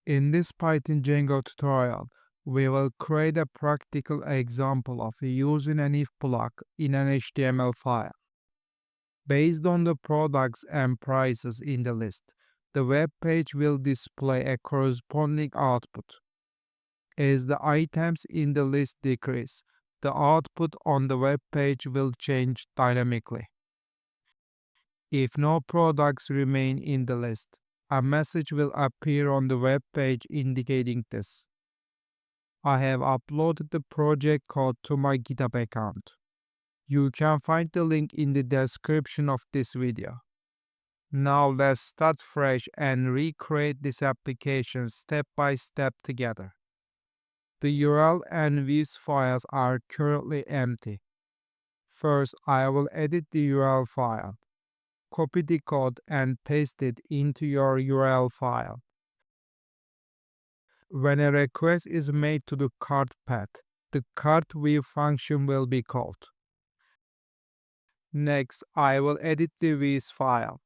In this Python Django tutorial, we will create a practical example of using an if block in an HTML file. Based on the products and prices in the list, the web page will display a corresponding output. As the items in the list decrease, the output on the web page will change dynamically. If no products remain in the list, a message will appear on the web page indicating this. I have uploaded the project code to my GitHub account. You can find the link in the description of this video. Now let's start fresh and recreate this application step by step together. The URL and views files are currently empty. First, I will edit the URL file. Copy the code and paste it into your URL file. When a request is made to the cart path, the cart view function will be called. Next, I will edit the views file.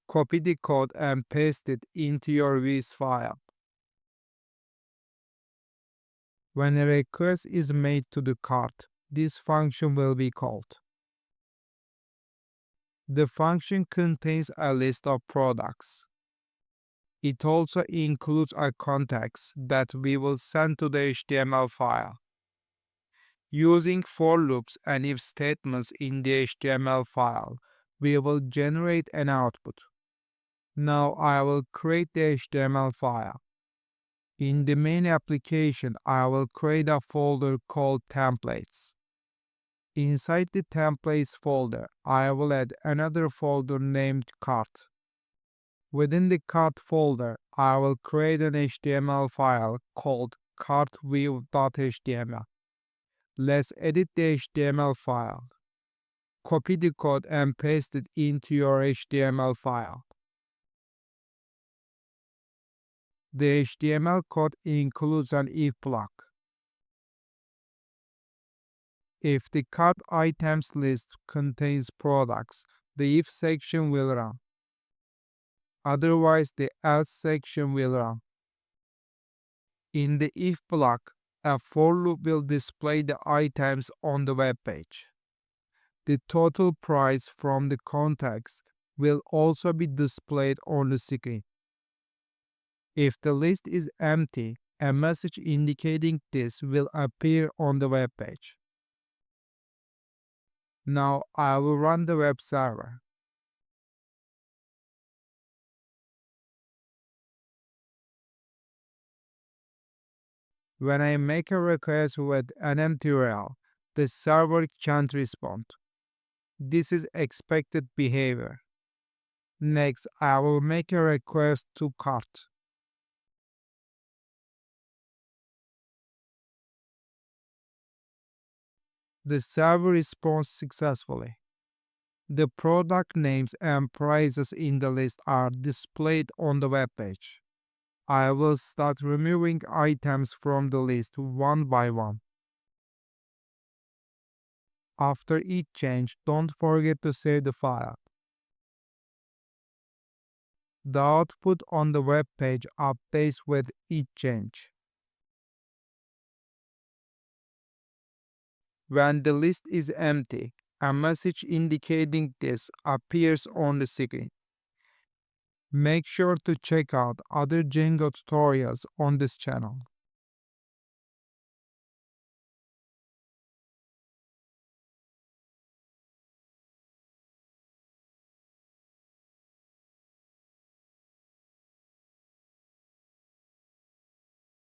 Copy the code and paste it into your views file. When a request is made to the cart, this function will be called. The function contains a list of products. It also includes a context that we will send to the HTML file. Using for loops and if statements in the HTML file, we will generate an output. Now I will create the HTML file. In the main application, I will create a folder called templates. Inside the templates folder, I will add another folder named cart. Within the cart folder, I will create an HTML file called cartview.html. Let's edit the HTML file. Copy the code and paste it into your HTML file. The HTML code includes an if block. If the cart items list contains products, the if section will run. Otherwise, the else section will run. In the if block, a for loop will display the items on the web page. The total price from the context will also be displayed on the screen. If the list is empty, a message indicating this will appear on the web page. Now I will run the web server. When I make a request with an empty URL, the server can't respond. This is expected behavior. Next, I will make a request to cart. The server responds successfully. The product names and prices in the list are displayed on the web page. I will start removing items from the list one by one. After each change, don't forget to save the file. The output on the web page updates with each change. When the list is empty, a message indicating this appears on the screen. Make sure to check out other Django tutorials on this channel.